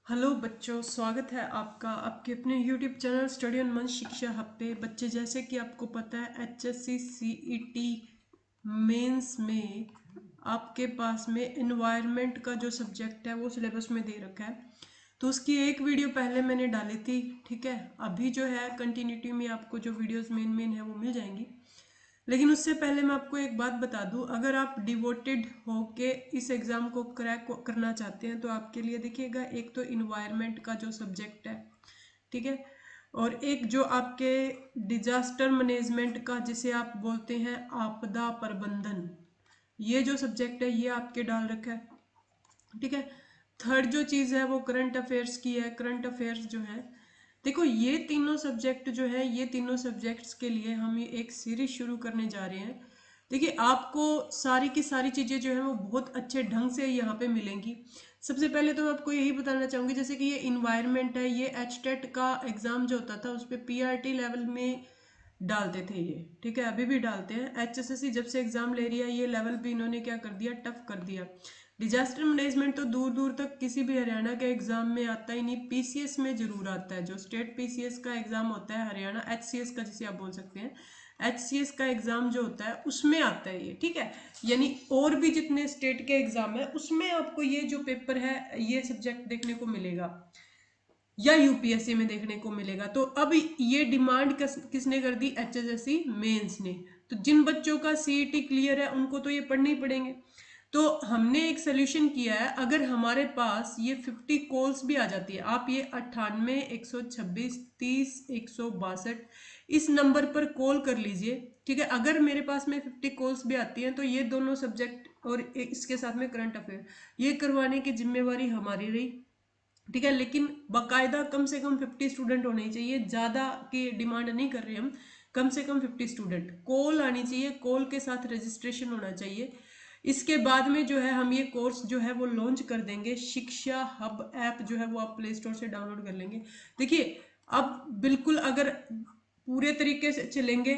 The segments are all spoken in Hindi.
हेलो बच्चों, स्वागत है आपका आपके अपने YouTube चैनल स्टडी ऑन मंच शिक्षा हब पे। बच्चे, जैसे कि आपको पता है HSC CET मेंस में आपके पास में एनवायरनमेंट का जो सब्जेक्ट है वो सिलेबस में दे रखा है। तो उसकी एक वीडियो पहले मैंने डाली थी, ठीक है। अभी जो है कंटिन्यूटी में आपको जो वीडियोस मेन है वो मिल जाएंगी। लेकिन उससे पहले मैं आपको एक बात बता दूं, अगर आप डिवोटेड हो के इस एग्ज़ाम को क्रैक करना चाहते हैं तो आपके लिए देखिएगा, एक तो इन्वायरमेंट का जो सब्जेक्ट है, ठीक है, और एक जो आपके डिजास्टर मैनेजमेंट का जिसे आप बोलते हैं आपदा प्रबंधन, ये जो सब्जेक्ट है ये आपके डाल रखा है, ठीक है। थर्ड जो चीज़ है वो करंट अफेयर्स की है। करंट अफेयर्स जो है, देखो ये तीनों सब्जेक्ट जो है, ये तीनों सब्जेक्ट्स के लिए हम ये एक सीरीज शुरू करने जा रहे हैं। देखिए, आपको सारी की सारी चीज़ें जो है वो बहुत अच्छे ढंग से यहाँ पे मिलेंगी। सबसे पहले तो मैं आपको यही बताना चाहूँगी, जैसे कि ये इन्वायरमेंट है, ये एचटेट का एग्ज़ाम जो होता था उस पर पीआरटी लेवल में डालते थे ये, ठीक है, अभी भी डालते हैं। एचएसएससी जब से एग्ज़ाम ले रही है ये लेवल भी इन्होंने क्या कर दिया, टफ कर दिया। डिजास्टर मैनेजमेंट तो दूर दूर तक किसी भी हरियाणा के एग्जाम में आता ही नहीं, पीसीएस में जरूर आता है। जो स्टेट पीसीएस का एग्जाम होता है हरियाणा, एचसीएस का जिसे आप बोल सकते हैं, एचसीएस का एग्जाम जो होता है उसमें आता है ये, ठीक है। यानी और भी जितने स्टेट के एग्जाम है उसमें आपको ये जो पेपर है, ये सब्जेक्ट देखने को मिलेगा या यूपीएससी में देखने को मिलेगा। तो अब ये डिमांड किसने कर दी, एचएसएससी मेंस ने। तो जिन बच्चों का सीईटी क्लियर है उनको तो ये पढ़ने ही पड़ेंगे। तो हमने एक सोल्यूशन किया है, अगर हमारे पास ये 50 कॉल्स भी आ जाती है, आप ये 98 126 30 162 इस नंबर पर कॉल कर लीजिए, ठीक है। अगर मेरे पास में 50 कॉल्स भी आती हैं तो ये दोनों सब्जेक्ट और इसके साथ में करंट अफेयर ये करवाने की जिम्मेवारी हमारी रही, ठीक है। लेकिन बाकायदा कम से कम 50 स्टूडेंट होने चाहिए, ज़्यादा की डिमांड नहीं कर रहे हम, कम से कम 50 स्टूडेंट। कॉल आनी चाहिए, कॉल के साथ रजिस्ट्रेशन होना चाहिए। इसके बाद में जो है हम ये कोर्स जो है वो लॉन्च कर देंगे। शिक्षा हब ऐप जो है वो आप प्ले स्टोर से डाउनलोड कर लेंगे। देखिए, अब बिल्कुल अगर पूरे तरीके से चलेंगे,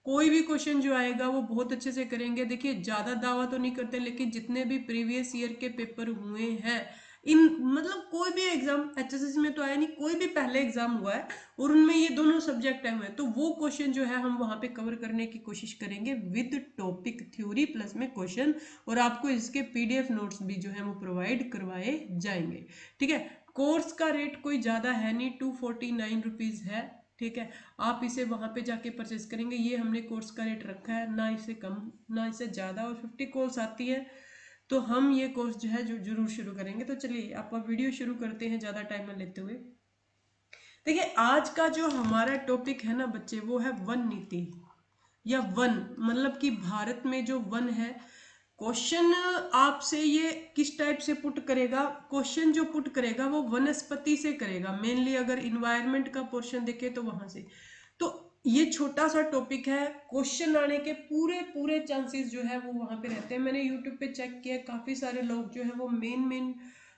कोई भी क्वेश्चन जो आएगा वो बहुत अच्छे से करेंगे। देखिए, ज़्यादा दावा तो नहीं करते, लेकिन जितने भी प्रीवियस ईयर के पेपर हुए हैं, इन मतलब कोई भी एग्जाम एचएसएससी में तो आया नहीं, कोई भी पहले एग्जाम हुआ है और उनमें ये दोनों सब्जेक्ट आए हुए हैं, तो वो क्वेश्चन जो है हम वहां पे कवर करने की कोशिश करेंगे विद टॉपिक थ्योरी प्लस में क्वेश्चन, और आपको इसके पीडीएफ नोट्स भी जो है वो प्रोवाइड करवाए जाएंगे, ठीक है। कोर्स का रेट कोई ज़्यादा है नहीं, 249 रुपीज़ है, ठीक है। आप इसे वहां पे जाके परचेस करेंगे, ये हमने कोर्स का रेट रखा है, ना इसे कम ना इसे ज़्यादा। और 50 कोर्स आती है तो हम ये कोर्स जो है जो जरूर शुरू करेंगे। तो चलिए आप वीडियो शुरू करते हैं ज़्यादा टाइम न लेते हुए। देखिए, आज का जो हमारा टॉपिक है ना बच्चे, वो है वन नीति, या वन मतलब कि भारत में जो वन है। क्वेश्चन आपसे ये किस टाइप से पुट करेगा, क्वेश्चन जो पुट करेगा वो वनस्पति से करेगा मेनली, अगर इन्वायरमेंट का पोर्शन देखे तो वहां से। तो ये छोटा सा टॉपिक है, क्वेश्चन आने के पूरे पूरे चांसेस जो है वो वहां पे रहते हैं। मैंने यूट्यूब पे चेक किया, काफी सारे लोग जो है वो मेन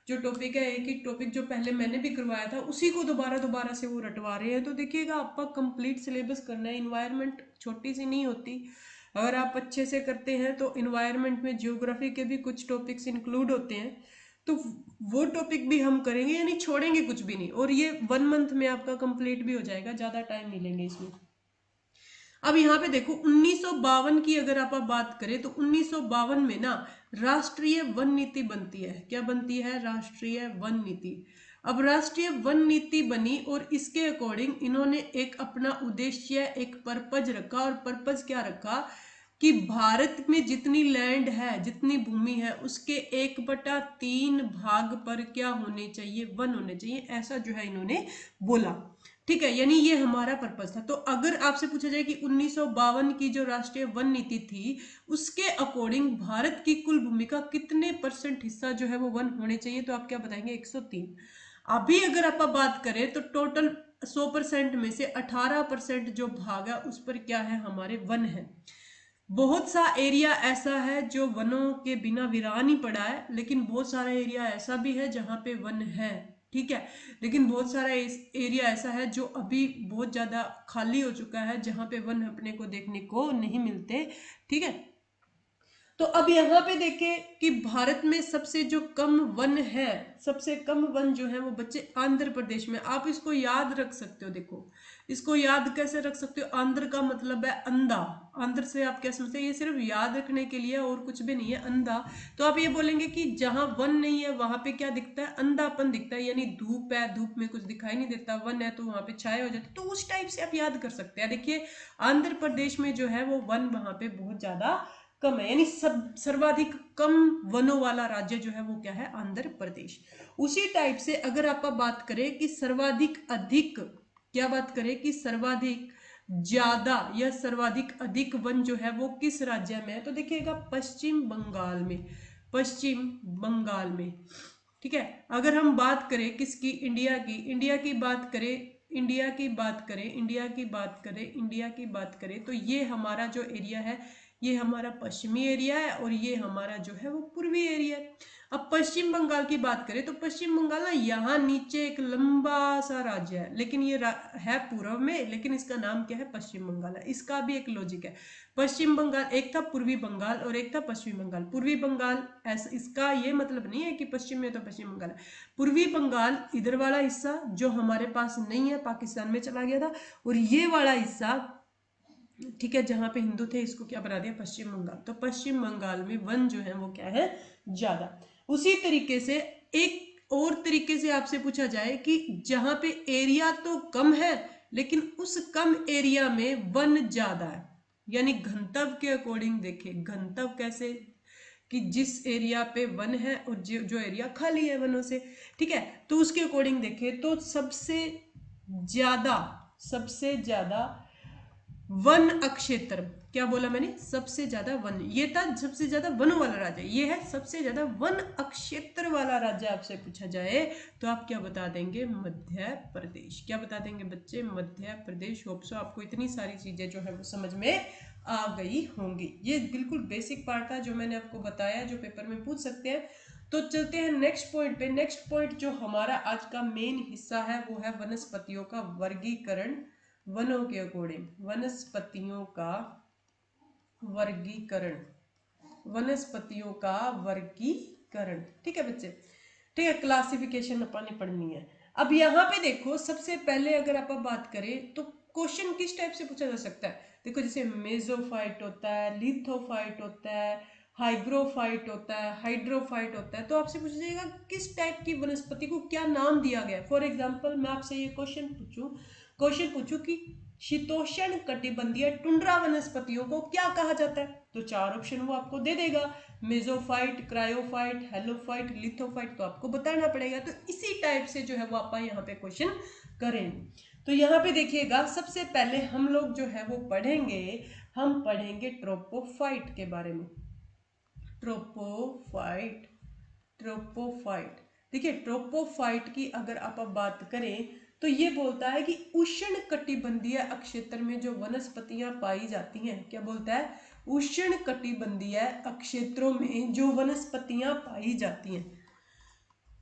जो टॉपिक है, एक ही टॉपिक जो पहले मैंने भी करवाया था उसी को दोबारा दोबारा से वो रटवा रहे हैं। तो देखिएगा, आपका कंप्लीट सिलेबस करना है, इन्वायरमेंट छोटी सी नहीं होती। अगर आप अच्छे से करते हैं तो इन्वायरमेंट में जियोग्राफी के भी कुछ टॉपिक्स इंक्लूड होते हैं, तो वो टॉपिक भी हम करेंगे, यानी छोड़ेंगे कुछ भी नहीं। और ये 1 मंथ में आपका कंप्लीट भी हो जाएगा, ज़्यादा टाइम नहीं लेंगे इसमें। अब यहाँ पे देखो, 1952 की अगर आप बात करें तो 1952 में ना राष्ट्रीय वन नीति बनती है। क्या बनती है, राष्ट्रीय वन नीति। अब राष्ट्रीय वन नीति बनी और इसके अकॉर्डिंग इन्होंने एक अपना उद्देश्य, एक पर्पज रखा। और पर्पज क्या रखा कि भारत में जितनी लैंड है, जितनी भूमि है, उसके 1/3 भाग पर क्या होने चाहिए, वन होने चाहिए, ऐसा जो है इन्होंने बोला, ठीक है। यानी ये हमारा पर्पस था। तो अगर आपसे पूछा जाए कि 1952 की जो राष्ट्रीय वन नीति थी उसके अकॉर्डिंग भारत की कुल भूमि का कितने परसेंट हिस्सा जो है वो वन होने चाहिए, तो आप क्या बताएंगे, 103। अभी अगर आप बात करें तो टोटल 100% में से 18% जो भाग है उस पर क्या है, हमारे वन है। बहुत सा एरिया ऐसा है जो वनों के बिना वीरान ही पड़ा है, लेकिन बहुत सारा एरिया ऐसा भी है जहाँ पे वन है, ठीक है। लेकिन बहुत सारा एरिया ऐसा है जो अभी बहुत ज्यादा खाली हो चुका है, जहाँ पे वन अपने को देखने को नहीं मिलते, ठीक है। तो अब यहाँ पे देखें कि भारत में सबसे जो कम वन है, सबसे कम वन जो है वो बच्चे आंध्र प्रदेश में। आप इसको याद रख सकते हो। देखो इसको याद कैसे रख सकते हो, आंध्र का मतलब है अंधा। आंध्र से आप क्या समझते हैं, ये सिर्फ याद रखने के लिए और कुछ भी नहीं है, अंधा। तो आप ये बोलेंगे कि जहां वन नहीं है वहां पे क्या दिखता है, अंधापन दिखता है, यानी धूप है, धूप में कुछ दिखाई नहीं देता, वन है तो वहां पे छाया हो जाता है। तो उस टाइप से आप याद कर सकते हैं। देखिए आंध्र प्रदेश में जो है वो वन वहां पे बहुत ज्यादा कम है, यानी सब सर्वाधिक कम वनों वाला राज्य जो है वो क्या है, आंध्र प्रदेश। उसी टाइप से अगर आप बात करें कि सर्वाधिक अधिक, क्या बात करें कि सर्वाधिक ज्यादा या सर्वाधिक अधिक वन जो है वो किस राज्य में है, तो देखिएगा पश्चिम बंगाल में, पश्चिम बंगाल में। ठीक है, अगर हम बात करें किसकी, इंडिया की, इंडिया की बात करें, इंडिया की बात करें, इंडिया की बात करें, इंडिया की बात करें, तो ये हमारा जो एरिया है ये हमारा पश्चिमी एरिया है और ये हमारा जो है वो पूर्वी एरिया है। अब पश्चिम बंगाल की बात करें तो पश्चिम बंगाल ना यहाँ नीचे एक लंबा सा राज्य है, लेकिन ये है पूर्व में, लेकिन इसका नाम क्या है, पश्चिम बंगाल है। इसका भी एक लॉजिक है, पश्चिम बंगाल, एक था पूर्वी बंगाल और एक था पश्चिमी बंगाल। पूर्वी बंगाल ऐसा, इसका ये मतलब नहीं है कि पश्चिम में तो पश्चिम बंगाल है। पूर्वी बंगाल इधर वाला हिस्सा जो हमारे पास नहीं है, पाकिस्तान में चला गया था, और ये वाला हिस्सा, ठीक है, जहां पे हिंदू थे, इसको क्या बना दिया, पश्चिम बंगाल। तो पश्चिम बंगाल में वन जो है वो क्या है, ज्यादा। उसी तरीके से एक और तरीके से आपसे पूछा जाए कि जहां पे एरिया तो कम है लेकिन उस कम एरिया में वन ज्यादा है, यानी घनत्व के अकॉर्डिंग देखें, घनत्व कैसे कि जिस एरिया पे वन है और जो एरिया खाली है वनों से, ठीक है, तो उसके अकॉर्डिंग देखें तो सबसे ज्यादा वन अक्षेत्र, क्या बोला मैंने, सबसे ज्यादा वन, ये था सबसे ज्यादा वनों वाला राज्य, ये है सबसे ज्यादा वन अक्षेत्र वाला राज्य। आपसे पूछा जाए तो आप क्या बता देंगे, मध्य प्रदेश। क्या बता देंगे बच्चे, मध्य प्रदेश। होप सो आपको इतनी सारी चीजें जो है वो समझ में आ गई होंगी। ये बिल्कुल बेसिक पार्ट था जो मैंने आपको बताया, जो पेपर में पूछ सकते हैं। तो चलते हैं नेक्स्ट पॉइंट पे। नेक्स्ट पॉइंट जो हमारा आज का मेन हिस्सा है वो है वनस्पतियों का वर्गीकरण, वनों के अकॉर्डिंग, वनस्पतियों का वर्गीकरण, वनस्पतियों का वर्गीकरण। ठीक है बच्चे, ठीक है, क्लासिफिकेशन अपनी पढ़नी है। अब यहाँ पे देखो, सबसे पहले अगर आप बात करें तो क्वेश्चन किस टाइप से पूछा जा सकता है। देखो जैसे मेसोफाइट होता है, लिथोफाइट होता है, हाइग्रोफाइट होता है, हाइड्रोफाइट होता है। तो आपसे पूछा जाएगा किस टाइप की वनस्पति को क्या नाम दिया गया है। फॉर एग्जाम्पल मैं आपसे ये क्वेश्चन पूछूं कि शीतोष्ण कटिबंधीय टुंड्रा वनस्पतियों को क्या कहा जाता है, तो 4 ऑप्शन वो आपको दे देगा, मेसोफाइट, क्रायोफाइट, हेलोफाइट, लिथोफाइट। तो आपको बताना पड़ेगा। तो इसी टाइप से जो है वो आप यहाँ पे क्वेश्चन करेंगे। तो यहाँ पे देखिएगा, सबसे पहले हम लोग जो है वो हम पढ़ेंगे ट्रोपोफाइट के बारे में। ट्रोपोफाइट, ट्रोपोफाइट। देखिए ट्रोपोफाइट की अगर आप बात करें तो ये बोलता है कि उष्ण कटिबंधीय क्षेत्र में जो वनस्पतियां पाई जाती हैं, क्या बोलता है, उष्ण कटिबंधीय क्षेत्रों में जो वनस्पतियां पाई जाती हैं,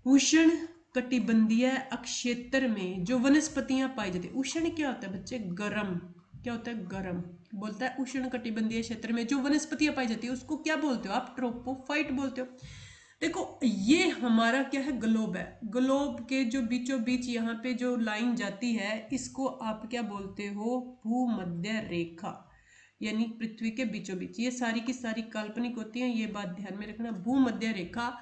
उष्ण कटिबंधीय क्षेत्र में जो वनस्पतियां पाई जाती है। उष्ण क्या होता है बच्चे, गर्म, क्या होता है, गर्म। बोलता है उष्ण कटिबंधीय क्षेत्र में जो वनस्पतियां पाई जाती है उसको क्या बोलते हो आप, ट्रोपोफाइट बोलते हो। देखो ये हमारा क्या है, ग्लोब है। ग्लोब के जो बीचों बीच यहाँ पे जो लाइन जाती है इसको आप क्या बोलते हो, भूमध्य रेखा, यानी पृथ्वी के बीचों बीच। ये सारी की सारी काल्पनिक होती है, ये बात ध्यान में रखना। भूमध्य रेखा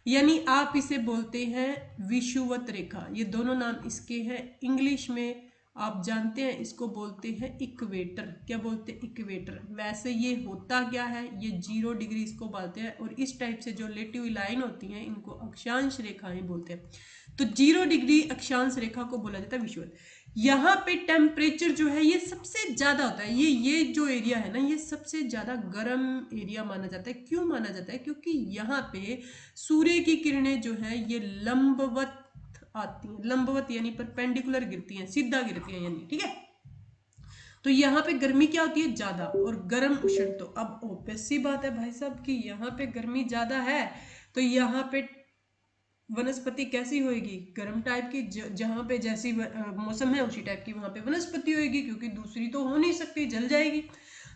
यानी आप इसे बोलते हैं विषुवत रेखा, ये दोनों नाम इसके हैं। इंग्लिश में आप जानते हैं इसको बोलते हैं इक्वेटर। क्या बोलते हैं, इक्वेटर। वैसे ये होता क्या है, ये 0 डिग्री इसको बोलते हैं, और इस टाइप से जो लेटी हुई लाइन होती हैं इनको अक्षांश रेखाएं बोलते हैं। तो 0 डिग्री अक्षांश रेखा को बोला जाता है विषुवत। यहाँ पे टेम्परेचर जो है ये सबसे ज्यादा होता है, ये जो एरिया है ना ये सबसे ज्यादा गर्म एरिया माना जाता है। क्यों माना जाता है, क्योंकि यहाँ पे सूर्य की किरणें जो है ये लंबवत आती हैं, लंबवत यानी परपेंडिकुलर गिरती हैं, सीधा गिरती हैं यानी, ठीक है। तो यहाँ पे गर्मी क्या होती है, ज्यादा, और गर्म उष्ण। तो अब ऑब्वियस सी बात है भाई साहब कि यहाँ पे गर्मी ज्यादा है तो यहाँ पे वनस्पति कैसी होगी, गर्म टाइप की। जहां पे जैसी मौसम है उसी टाइप की वहां पे वनस्पति होगी, क्योंकि दूसरी तो हो नहीं सकती, जल जाएगी।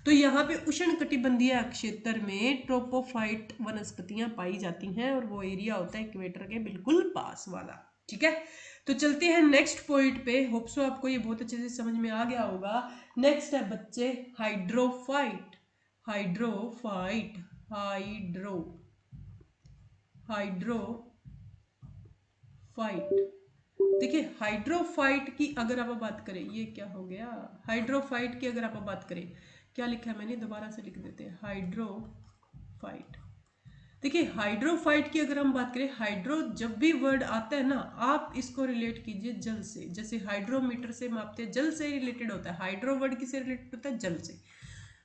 तो यहाँ पे उष्णकटिबंधीय क्षेत्र में ट्रोपोफाइट वनस्पतियां पाई जाती हैं और वो एरिया होता है इक्वेटर के बिल्कुल पास वाला। ठीक है, तो चलते हैं नेक्स्ट पॉइंट पे। होप सो आपको ये बहुत अच्छे से समझ में आ गया होगा। नेक्स्ट है बच्चे हाइड्रोफाइट। हाइड्रोफाइट हाइड्रोफाइट देखिए, हाइड्रोफाइट की अगर आप बात करें, ये क्या हो गया, हाइड्रोफाइट की अगर आप बात करें, क्या लिखा है मैंने, दोबारा से लिख देते हैं, हाइड्रोफाइट। देखिए, हाइड्रोफाइट की अगर हम बात करें, हाइड्रो जब भी वर्ड आता है ना, आप इसको रिलेट कीजिए जल से। जैसे हाइड्रोमीटर से मापते हैं, जल से रिलेटेड होता है। हाइड्रो वर्ड किससे रिलेटेड होता है, जल से।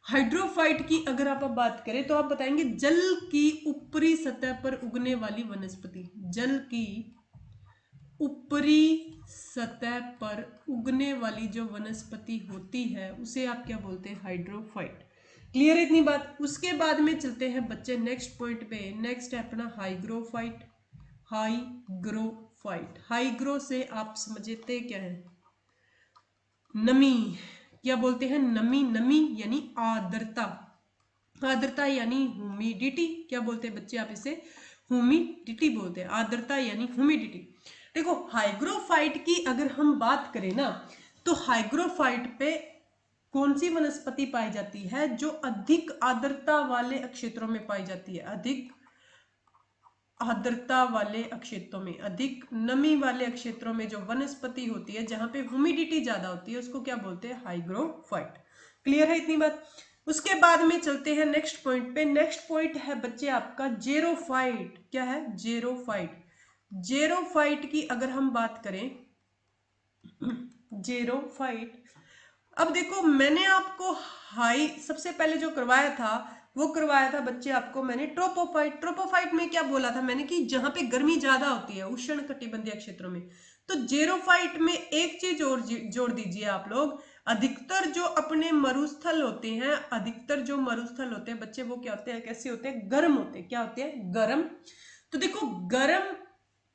हाइड्रोफाइट की अगर आप बात करें तो आप बताएंगे जल की ऊपरी सतह पर उगने वाली वनस्पति। जल की ऊपरी सतह पर उगने वाली जो वनस्पति होती है उसे आप क्या बोलते हैं, हाइड्रोफाइट। क्लियर है इतनी बात। उसके बाद में चलते हैं बच्चे नेक्स्ट पॉइंट पे। नेक्स्ट है अपना हाइग्रोफाइट। हाइग्रोफाइट, हाइग्रो से आप समझते क्या है, नमी। क्या बोलते हैं, नमी। नमी यानी आर्द्रता। आर्द्रता यानी ह्यूमिडिटी। क्या बोलते हैं बच्चे आप इसे, ह्यूमिडिटी बोलते हैं। आर्द्रता यानी ह्यूमिडिटी। देखो, हाइग्रोफाइट की अगर हम बात करें ना, तो हाइग्रोफाइट पे कौन सी वनस्पति पाई जाती है, जो अधिक आर्द्रता वाले क्षेत्रों में पाई जाती है। अधिक आर्द्रता वाले क्षेत्रों में, अधिक नमी वाले क्षेत्रों में जो वनस्पति होती है, जहां पे ह्यूमिडिटी ज्यादा होती है, उसको क्या बोलते हैं, हाइग्रोफाइट। क्लियर है इतनी बात। उसके बाद में चलते हैं नेक्स्ट पॉइंट पे। नेक्स्ट पॉइंट है बच्चे आपका जेरोफाइट। क्या है, जेरोफाइट। जेरोफाइट की अगर हम बात करें, जेरोफाइट, अब देखो मैंने आपको हाई सबसे पहले जो करवाया था, वो करवाया था बच्चे आपको मैंने ट्रोपोफाइट। ट्रोपोफाइट में क्या बोला था मैंने, कि जहां पे गर्मी ज्यादा होती है उष्ण कटिबंधीय क्षेत्रों में। तो जेरोफाइट में एक चीज और जोड़ दीजिए आप लोग, अधिकतर जो अपने मरुस्थल होते हैं, अधिकतर जो मरुस्थल होते हैं बच्चे, वो क्या होते हैं, कैसे होते हैं, गर्म होते हैं। क्या होते हैं, गर्म। तो देखो, गर्म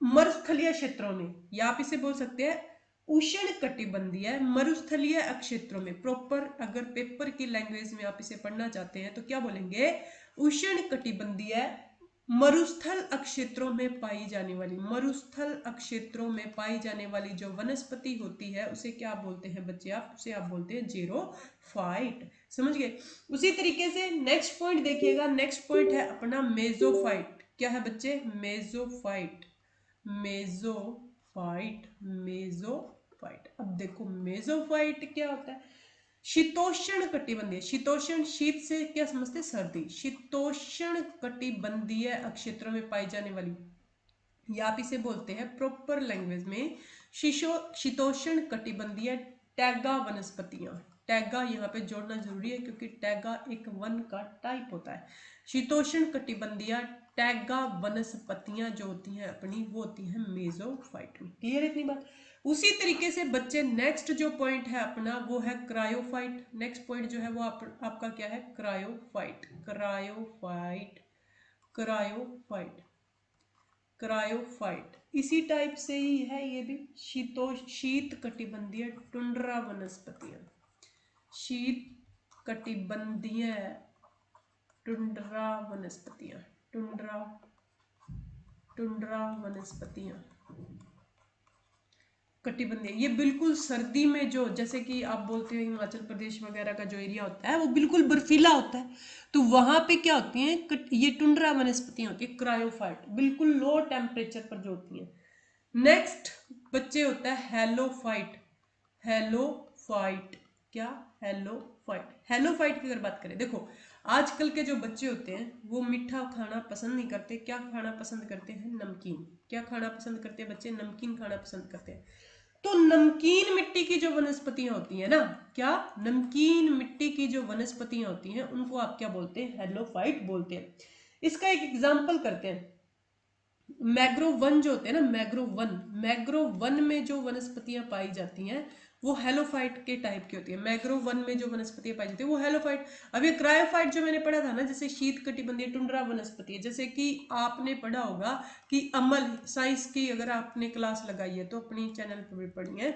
मरुस्थलीय क्षेत्रों में, या आप इसे बोल सकते हैं उष्ण कटिबंधीय मरुस्थलीय क्षेत्रों में, प्रॉपर अगर पेपर की लैंग्वेज में आप इसे पढ़ना चाहते हैं तो क्या बोलेंगे, उष्ण कटिबंधीय मरुस्थल क्षेत्रों में पाई जाने वाली, मरुस्थल क्षेत्रों में पाई जाने वाली जो वनस्पति होती है उसे क्या बोलते हैं बच्चे आप, उसे आप बोलते हैं जेरोफाइट। समझ गए। उसी तरीके से नेक्स्ट पॉइंट देखिएगा। नेक्स्ट पॉइंट है अपना मेसोफाइट। क्या है बच्चे, मेसोफाइट। मेसोफाइट, मेसोफाइट। अब देखो मेसोफाइट क्या होता है, शीतोष्ण कटिबंधीय। शीतोष्ण, शीत से क्या समझते, सर्दी। शीतोष्ण कटिबंधीय क्षेत्रों में पाई जाने वाली, या आप इसे बोलते हैं प्रॉपर लैंग्वेज में शीतोष्ण कटिबंधीय टैगा वनस्पतियां। टैगा यहाँ पे जोड़ना जरूरी है क्योंकि टैगा एक वन का टाइप होता है। शीतोष्ण कटिबंधीय टैगा वनस्पतियां जो होती हैं अपनी, वो होती हैं मेसोफाइट में। क्लियर है इतनी बात। उसी तरीके से बच्चे नेक्स्ट जो पॉइंट है अपना वो है क्रायोफाइट। नेक्स्ट पॉइंट जो है वो आपका क्या है, क्रायोफाइट। क्रायोफाइट, क्रायोफाइट, क्रायोफाइट इसी टाइप से ही है ये भी। शीत कटिबंधीय टुंड्रा वनस्पतियां। शीत कटिबंधीय टुंड्रा वनस्पतियां। टुंड्रा, टुंड्रा वनस्पतियां कटिबंधीय, ये बिल्कुल सर्दी में जो, जैसे कि आप बोलते हो हिमाचल प्रदेश वगैरह का जो एरिया होता है वो बिल्कुल बर्फीला होता है, तो वहां पे क्या होती हैं, ये टुंड्रा वनस्पतियां होती है क्रायोफाइट, बिल्कुल लो टेम्परेचर पर जो होती हैं। नेक्स्ट बच्चे होता है हेलोफाइट। हेलोफाइट, क्या, हेलोफाइट। हेलोफाइट की अगर बात करें, देखो आजकल के जो बच्चे होते हैं वो मीठा खाना पसंद नहीं करते। क्या खाना पसंद करते हैं, नमकीन। क्या खाना पसंद करते हैं बच्चे, नमकीन खाना पसंद करते हैं। तो नमकीन मिट्टी की जो वनस्पतियां होती है ना, क्या, नमकीन मिट्टी की जो वनस्पतियां होती हैं उनको आप क्या बोलते हैं, हेलोफाइट बोलते हैं। इसका एक एग्जांपल करते हैं। मैग्रो वन जो होते हैं ना, मैग्रो वन, मैग्रो वन में जो वनस्पतियां पाई जाती हैं वो हेलोफाइट के टाइप की होती है। मैग्रो वन में जो वनस्पतियां पाई जाती है वो हेलोफाइट। अब ये क्रायोफाइट जो मैंने पढ़ा था ना, जैसे शीत कटिबंधीय टुंड्रा वनस्पति है, जैसे कि आपने पढ़ा होगा कि अमल, साइंस की अगर आपने क्लास लगाई है तो अपनी चैनल पर भी पढ़ी है,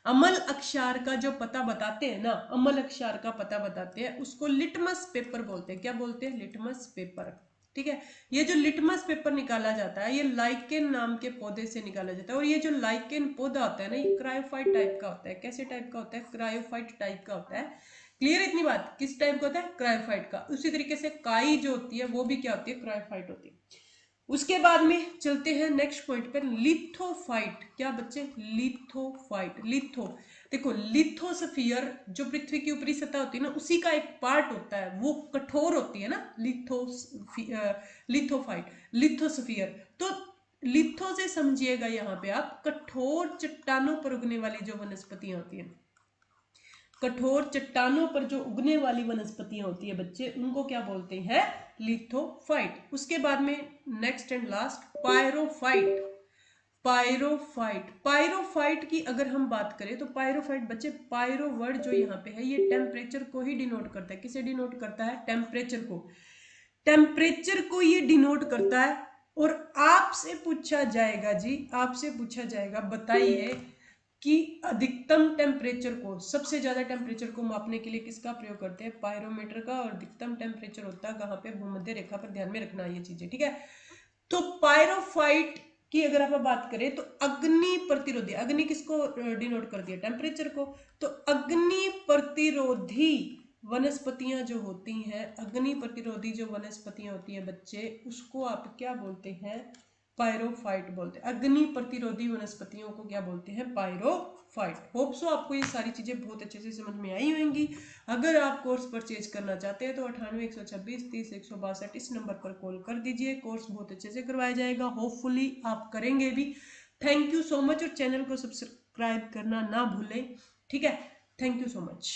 अमल अक्षार का जो पता बताते हैं ना, अमल अक्षार का पता बताते हैं, उसको लिटमस पेपर बोलते हैं। क्या बोलते हैं? Litmus paper. ठीक है, ये जो लिटमस पेपर निकाला जाता है ये लाइकेन नाम के पौधे से निकाला जाता है। और ये जो लाइकेन पौधा होता है ना, ये क्रायोफाइट टाइप का होता है। कैसे टाइप का होता है? क्रायोफाइट टाइप का होता है। क्लियर है इतनी बात? किस टाइप का होता है? क्रायोफाइट का। उसी तरीके से काई जो होती है वो भी क्या होती है? क्रायोफाइट होती है। उसके बाद में चलते हैं नेक्स्ट पॉइंट पर, लिथोफाइट। क्या बच्चे? लिथोफाइट। लिथो, देखो लिथोस्फीयर जो पृथ्वी की ऊपरी सतह होती है ना, उसी का एक पार्ट होता है, वो कठोर होती है ना, लिथोफाइट, लिथोस्फीयर। तो लिथो से समझिएगा यहाँ पे आप, कठोर चट्टानों पर उगने वाली जो वनस्पतियां होती हैं, कठोर चट्टानों पर जो उगने वाली वनस्पतियां होती है बच्चे, उनको क्या बोलते हैं? लिथोफाइट। उसके बाद में नेक्स्ट एंड लास्ट, पायरोफाइट। पायरोफाइट, पायरोफाइट की अगर हम बात करें तो पायरोफाइट बच्चे, पायरो वर्ड जो यहाँ पे है ये टेम्परेचर को ही डिनोट करता है। किसे डिनोट करता है? टेम्परेचर को। टेम्परेचर को ये डिनोट करता है। और आपसे पूछा जाएगा जी, आपसे पूछा जाएगा, बताइए कि अधिकतम टेम्परेचर को, सबसे ज्यादा टेम्परेचर को मापने के लिए किसका प्रयोग करते हैं? पायरोमीटर का। और अधिकतम टेम्परेचर होता है कहाँ पे? भूमध्य रेखा पर। ध्यान में रखना ये चीजें, ठीक है। तो पायरोफाइट की अगर आप बात करें तो अग्नि प्रतिरोधी, अग्नि किसको डिनोट कर दिया? टेम्परेचर को। तो अग्नि प्रतिरोधी वनस्पतियां जो होती हैं, अग्नि प्रतिरोधी जो वनस्पतियां होती हैं बच्चे, उसको आप क्या बोलते हैं? पायरोफाइट बोलते हैं। अग्नि प्रतिरोधी वनस्पतियों को क्या बोलते हैं? पायरोफाइट। होप सो आपको ये सारी चीजें बहुत अच्छे से समझ में आई होंगी। अगर आप कोर्स परचेज करना चाहते हैं तो 98 126 30 162 इस नंबर पर कॉल कर दीजिए। कोर्स बहुत अच्छे से करवाया जाएगा, होपफुली आप करेंगे भी। Thank you so much. और चैनल को सब्सक्राइब करना ना भूलें, ठीक है। Thank you so much.